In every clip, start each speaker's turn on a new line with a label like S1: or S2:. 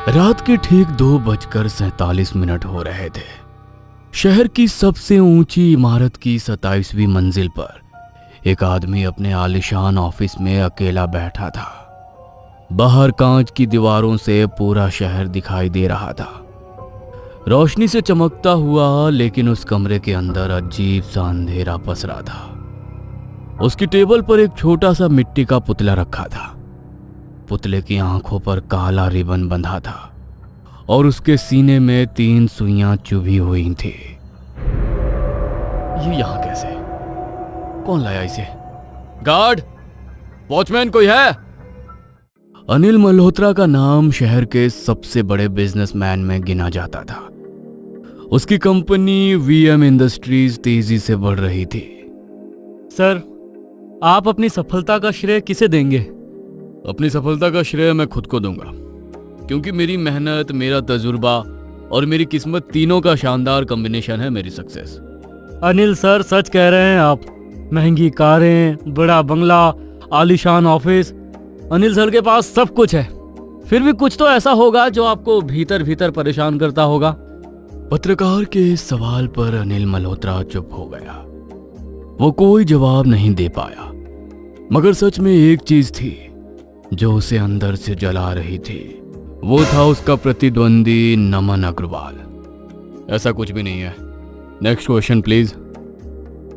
S1: रात के ठीक 2:47 हो रहे थे। शहर की सबसे ऊंची इमारत की 27वीं मंजिल पर एक आदमी अपने आलीशान ऑफिस में अकेला बैठा था। बाहर कांच की दीवारों से पूरा शहर दिखाई दे रहा था, रोशनी से चमकता हुआ, लेकिन उस कमरे के अंदर अजीब सा अंधेरा पसरा था। उसकी टेबल पर एक छोटा सा मिट्टी का पुतला रखा था। पुतले की आंखों पर काला रिबन बंधा था और उसके सीने में 3 सुइयां चुभी हुई थी। ये यहां कैसे? कौन लाया इसे? गार्ड, वॉचमैन कोई है? अनिल मल्होत्रा का नाम शहर के सबसे बड़े बिजनेसमैन में गिना जाता था। उसकी कंपनी वीएम इंडस्ट्रीज तेजी से बढ़ रही थी।
S2: सर, आप अपनी सफलता का श्रेय किसे देंगे?
S1: अपनी सफलता का श्रेय मैं खुद को दूंगा, क्योंकि मेरी मेहनत, मेरा तजुर्बा और मेरी किस्मत तीनों का शानदार कॉम्बिनेशन है मेरी सक्सेस।
S2: अनिल सर, सच कह रहे हैं आप। महंगी कारें, बड़ा बंगला, आलीशान ऑफिस, अनिल सर के पास सब कुछ है। फिर भी कुछ तो ऐसा होगा जो आपको भीतर भीतर परेशान करता होगा।
S1: पत्रकार के इस सवाल पर अनिल मल्होत्रा चुप हो गया। वो कोई जवाब नहीं दे पाया, मगर सच में एक चीज थी जो उसे अंदर से जला रही थी। वो था उसका प्रतिद्वंदी नमन अग्रवाल। ऐसा कुछ भी नहीं है। Next question please.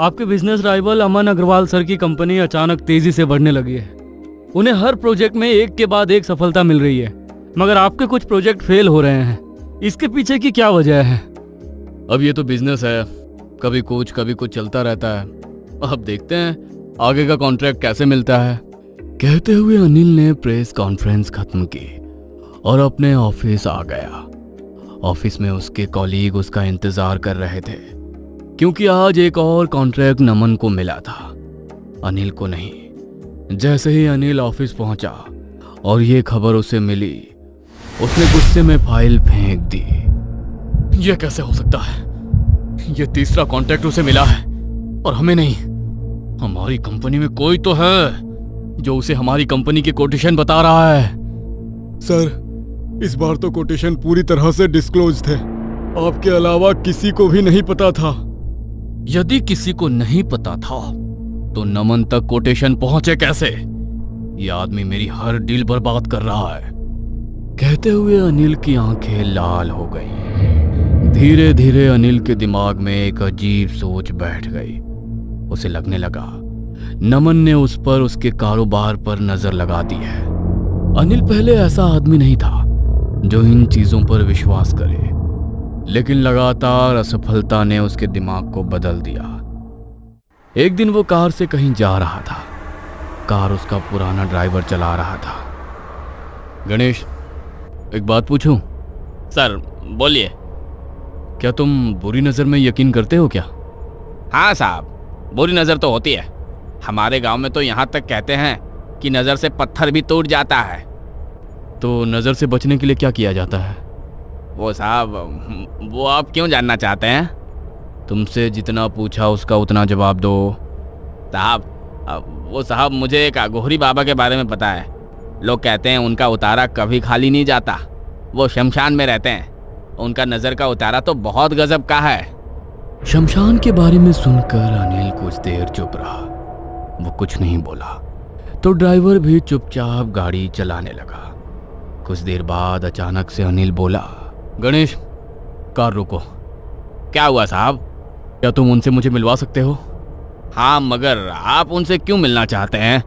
S2: आपके बिजनेस राइवल अमन अग्रवाल सर की कंपनी अचानक तेजी से बढ़ने लगी है। उन्हें हर प्रोजेक्ट में एक के बाद एक सफलता मिल रही है, मगर आपके कुछ प्रोजेक्ट फेल हो रहे हैं। इसके पीछे की क्या वजह है?
S1: अब ये तो बिजनेस है, कभी कुछ चलता रहता है। अब देखते हैं आगे का कॉन्ट्रैक्ट कैसे मिलता है। कहते हुए अनिल ने प्रेस कॉन्फ्रेंस खत्म की और अपने ऑफिस आ गया। ऑफिस में उसके कॉलीग उसका इंतजार कर रहे थे, क्योंकि आज एक और कॉन्ट्रैक्ट नमन को मिला था, अनिल को नहीं। जैसे ही अनिल ऑफिस पहुंचा और ये खबर उसे मिली, उसने गुस्से में फाइल फेंक दी। यह कैसे हो सकता है? यह तीसरा कॉन्ट्रैक्ट उसे मिला है और हमें नहीं। हमारी कंपनी में कोई तो है जो उसे हमारी कंपनी की कोटेशन बता रहा है।
S3: सर, इस बार तो कोटेशन पूरी तरह से डिस्क्लोज थे। आपके अलावा किसी को भी नहीं पता था।
S1: यदि किसी को नहीं पता था तो नमन तक कोटेशन पहुंचे कैसे? ये आदमी मेरी हर डील बर्बाद कर रहा है। कहते हुए अनिल की आंखें लाल हो गई। धीरे धीरे अनिल के दिमाग में एक अजीब सोच बैठ गई। उसे लगने लगा नमन ने उस पर, उसके कारोबार पर नजर लगा दी है। अनिल पहले ऐसा आदमी नहीं था जो इन चीजों पर विश्वास करे, लेकिन लगातार असफलता ने उसके दिमाग को बदल दिया। एक दिन वो कार से कहीं जा रहा था। कार उसका पुराना ड्राइवर चला रहा था। गणेश, एक बात पूछूं?
S4: सर, बोलिए।
S1: क्या तुम बुरी नजर में यकीन करते हो क्या?
S4: हाँ साहब, बुरी नज़र तो होती है। हमारे गांव में तो यहाँ तक कहते हैं कि नज़र से पत्थर भी टूट जाता है।
S1: तो नज़र से बचने के लिए क्या किया जाता है?
S4: वो साहब, वो आप क्यों जानना चाहते हैं?
S1: तुमसे जितना पूछा उसका उतना जवाब दो।
S4: साहब, मुझे एक अघोरी बाबा के बारे में पता है। लोग कहते हैं उनका उतारा कभी खाली नहीं जाता। वो शमशान में रहते हैं। उनका नज़र का उतारा तो बहुत गजब का है।
S1: शमशान के बारे में सुनकर अनिल कुछ देर चुप रहा। वो कुछ नहीं बोला तो ड्राइवर भी चुपचाप गाड़ी चलाने लगा। कुछ देर बाद अचानक से अनिल बोला, गणेश, कार रोको।
S4: क्या हुआ साहब?
S1: क्या तुम उनसे मुझे मिलवा सकते हो?
S4: हाँ, मगर आप उनसे क्यों मिलना चाहते हैं?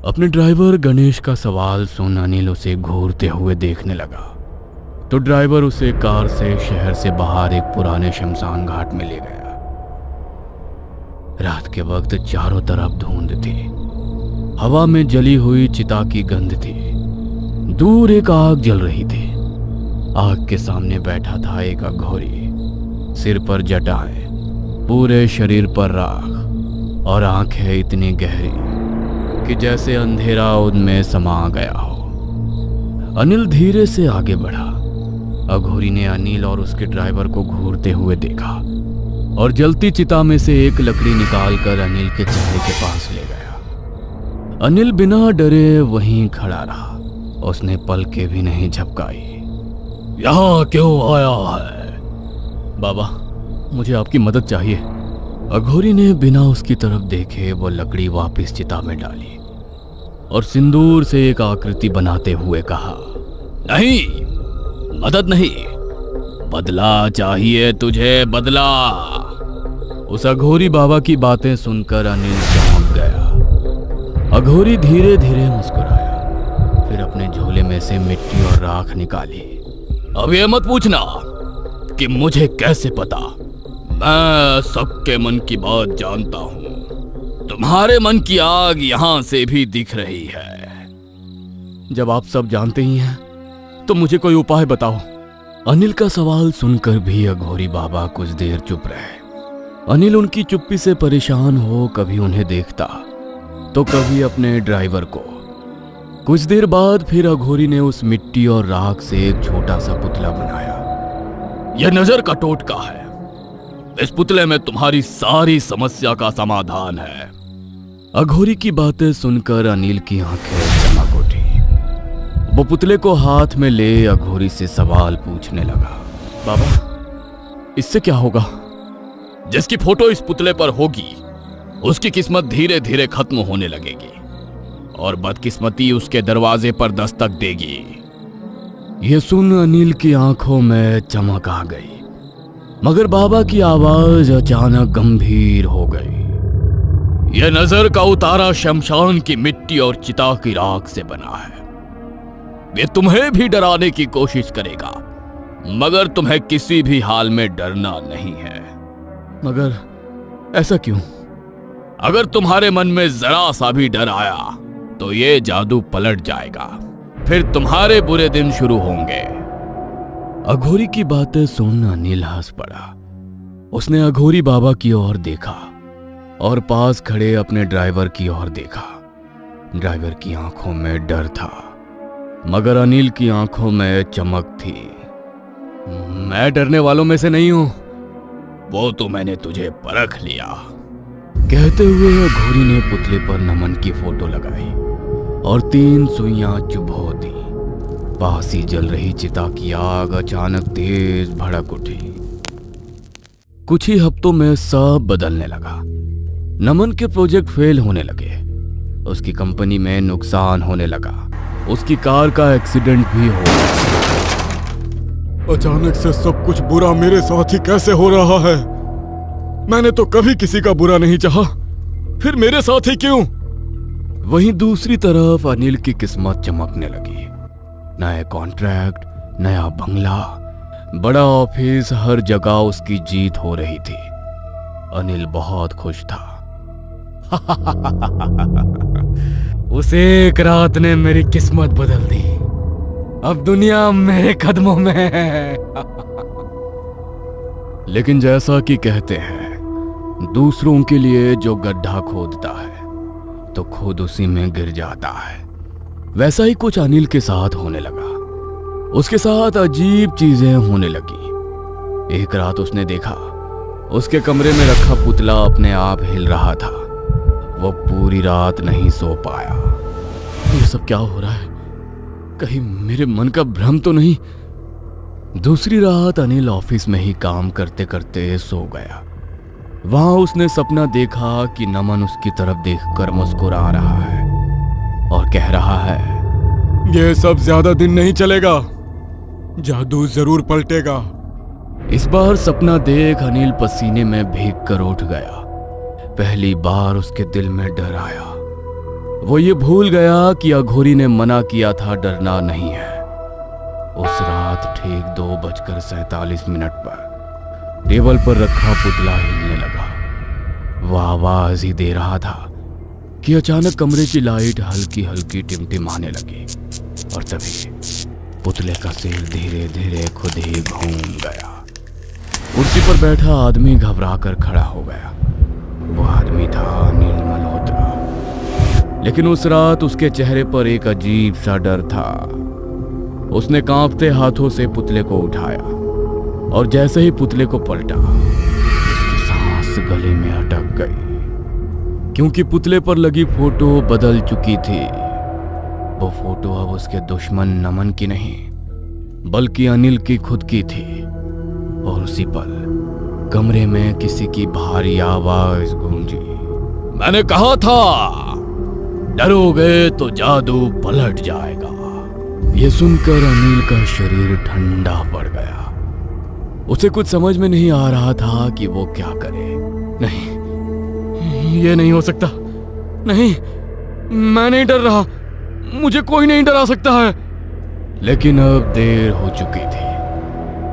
S1: अपने ड्राइवर गणेश का सवाल सुन अनिल उसे घूरते हुए देखने लगा तो ड्राइवर उसे कार से शहर से बाहर एक पुराने शमशान घाट में ले गया। रात के वक्त चारों तरफ धुंध थी। हवा में जली हुई चिता की गंध थी। दूर एक आग जल रही थी। आग के सामने बैठा था एक अघोरी। सिर पर जटाएं, पूरे शरीर पर राख और आंखें इतनी गहरी कि जैसे अंधेरा उनमें समा गया हो। अनिल धीरे से आगे बढ़ा। अघोरी ने अनिल और उसके ड्राइवर को घूरते हुए देखा और जलती चिता में से एक लकड़ी निकालकर अनिल के चेहरे के पास ले गया। अनिल बिना डरे वहीं खड़ा रहा। उसने पलकें भी नहीं झपकाई। यहाँ क्यों आया है?
S2: बाबा, मुझे आपकी मदद चाहिए।
S1: अघोरी ने बिना उसकी तरफ देखे वो लकड़ी वापस चिता में डाली और सिंदूर से एक आकृति बनाते हुए कहा, नहीं, मदद नहीं, बदला चाहिए तुझे, बदला। उस अघोरी बाबा की बातें सुनकर अनिल चौंक गया। अघोरी धीरे धीरे मुस्कुराया, फिर अपने झोले में से मिट्टी और राख निकाली। अब ये मत पूछना कि मुझे कैसे पता, मैं सबके मन की बात जानता हूं। तुम्हारे मन की आग यहां से भी दिख रही है।
S2: जब आप सब जानते ही हैं तो मुझे कोई उपाय बताओ।
S1: अनिल का सवाल सुनकर भी अघोरी बाबा कुछ देर चुप रहे। अनिल उनकी चुप्पी से परेशान हो कभी उन्हें देखता तो कभी अपने ड्राइवर को। कुछ देर बाद फिर अघोरी ने उस मिट्टी और राख से एक छोटा सा पुतला बनाया। यह नजर का टोटका है, इस पुतले में तुम्हारी सारी समस्या का समाधान है। अघोरी की बातें सुनकर अनिल की आंखें चमक उठी। वो पुतले को हाथ में ले अघोरी से सवाल पूछने लगा।
S2: बाबा, इससे क्या होगा?
S1: जिसकी फोटो इस पुतले पर होगी उसकी किस्मत धीरे धीरे खत्म होने लगेगी और बदकिस्मती उसके दरवाजे पर दस्तक देगी। यह सुन अनिल की आंखों में चमक आ गई, मगर बाबा की आवाज अचानक गंभीर हो गई। यह नजर का उतारा शमशान की मिट्टी और चिता की राख से बना है। ये तुम्हें भी डराने की कोशिश करेगा, मगर तुम्हें किसी भी हाल में डरना नहीं है।
S2: मगर ऐसा क्यों?
S1: अगर तुम्हारे मन में जरा सा भी डर आया तो ये जादू पलट जाएगा, फिर तुम्हारे बुरे दिन शुरू होंगे। अघोरी की बातें सुन अनिल हंस पड़ा। उसने अघोरी बाबा की ओर देखा और पास खड़े अपने ड्राइवर की ओर देखा। ड्राइवर की आंखों में डर था, मगर अनिल की आंखों में चमक थी।
S2: मैं डरने वालों में से नहीं हूं।
S1: वो तो मैंने तुझे परख लिया। कहते हुए अघोरी ने पुतले पर नमन की फोटो लगाई और 3 सुइयां चुभो दी। पास ही जल रही चिता की आग अचानक तेज भड़क उठी। कुछ ही हफ्तों में सब बदलने लगा। नमन के प्रोजेक्ट फेल होने लगे, उसकी कंपनी में नुकसान होने लगा, उसकी कार का एक्सीडेंट भी हो गया।
S3: अचानक से सब कुछ बुरा मेरे साथ ही कैसे हो रहा है? मैंने तो कभी किसी का बुरा नहीं चाहा, फिर मेरे साथ ही क्यों?
S1: वहीं दूसरी तरफ अनिल की किस्मत चमकने लगी। नए कॉन्ट्रैक्ट, नया बंगला, बड़ा ऑफिस, हर जगह उसकी जीत हो रही थी। अनिल बहुत खुश था।
S2: उस एक रात ने मेरी किस्मत बदल दी। अब दुनिया मेरे कदमों में है।
S1: लेकिन जैसा कि कहते हैं, दूसरों के लिए जो गड्ढा खोदता है तो खुद उसी में गिर जाता है। वैसा ही कुछ अनिल के साथ होने लगा। उसके साथ अजीब चीजें होने लगी। एक रात उसने देखा उसके कमरे में रखा पुतला अपने आप हिल रहा था। वो पूरी रात नहीं सो पाया।
S2: ये सब क्या हो रहा है? कहीं मेरे मन का भ्रम तो नहीं?
S1: दूसरी रात अनिल ऑफिस में ही काम करते करते सो गया। वहां उसने सपना देखा कि नमन उसकी तरफ देखकर मुस्कुरा रहा है और कह रहा है,
S3: यह सब ज्यादा दिन नहीं चलेगा, जादू जरूर पलटेगा।
S1: इस बार सपना देख अनिल पसीने में भीग कर उठ गया। पहली बार उसके दिल में डर आया। वो ये भूल गया कि अघोरी ने मना किया था डरना नहीं है। उस रात ठीक 2:47 पर टेबल पर रखा पुतला हिलने लगा। वो आवाज ही दे रहा था कि अचानक कमरे की लाइट हल्की हल्की टिमटिमाने लगी और तभी पुतले का सिर धीरे धीरे खुद ही घूम गया। कुर्सी पर बैठा आदमी घबराकर खड़ा हो गया। वो आदमी था अनिल मल्होत्रा। लेकिन उस रात उसके चेहरे पर एक अजीब सा डर था। उसने कांपते हाथों से पुतले को उठाया और जैसे ही पुतले को पलटा, उसकी सांस गले में अटक गई, क्योंकि पुतले पर लगी फोटो बदल चुकी थी। वो फोटो अब उसके दुश्मन नमन की नहीं, बल्कि अनिल की खुद की थी। और उसी पल कमरे में किसी की भारी आवाज गूंजी। मैंने कहा था डरोगे तो जादू पलट जाएगा। ये सुनकर अनिल का शरीर ठंडा पड़ गया। उसे कुछ समझ में नहीं आ रहा था कि वो क्या करे।
S2: नहीं, ये नहीं हो सकता। नहीं, मैं नहीं डर रहा। मुझे कोई नहीं डरा सकता है।
S1: लेकिन अब देर हो चुकी थी।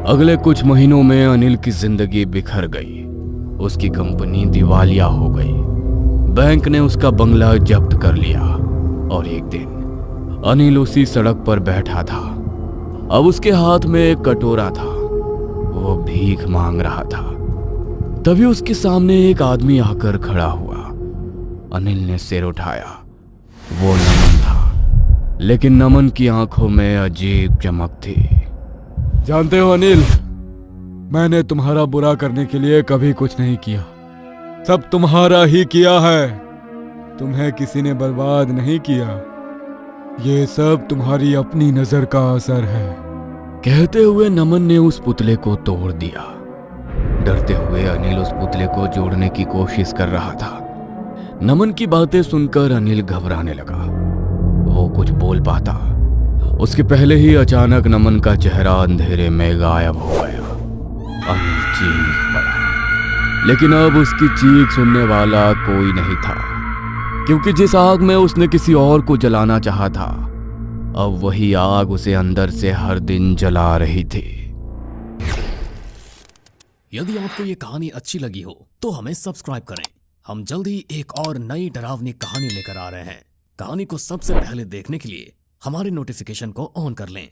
S1: अगले कुछ महीनों में अनिल की जिंदगी बिखर गई। उसकी कंपनी दिवालिया हो गई। बैंक ने उसका बंगला जब्त कर लिया। और एक दिन अनिल उसी सड़क पर बैठा था। अब उसके हाथ में एक कटोरा था। वो भीख मांग रहा था। तभी उसके सामने एक आदमी आकर खड़ा हुआ। अनिल ने सिर उठाया। वो नमन था, लेकिन नमन की आंखों में अजीब चमक थी।
S3: जानते हो अनिल, मैंने तुम्हारा बुरा करने के लिए कभी कुछ नहीं किया। सब तुम्हारा ही किया है। तुम्हें किसी ने बर्बाद नहीं किया। ये सब तुम्हारी अपनी नजर का असर है।
S1: कहते हुए नमन ने उस पुतले को तोड़ दिया। डरते हुए अनिल उस पुतले को जोड़ने की कोशिश कर रहा था। नमन की बातें सुनकर अनिल घबराने लगा। वो कुछ बोल पाता उसके पहले ही अचानक नमन का चेहरा अंधेरे में गायब हो गया। अनिल चीख पड़ा, लेकिन अब उसकी चीख सुनने वाला कोई नहीं था, क्योंकि जिस आग में उसने किसी और को जलाना चाहा था, अब वही आग उसे अंदर से हर दिन जला रही थी।
S5: यदि आपको ये कहानी अच्छी लगी हो तो हमें सब्सक्राइब करें। हम जल्द ही एक और नई डरावनी कहानी लेकर आ रहे हैं। कहानी को सबसे पहले देखने के लिए हमारे नोटिफिकेशन को ऑन कर लें।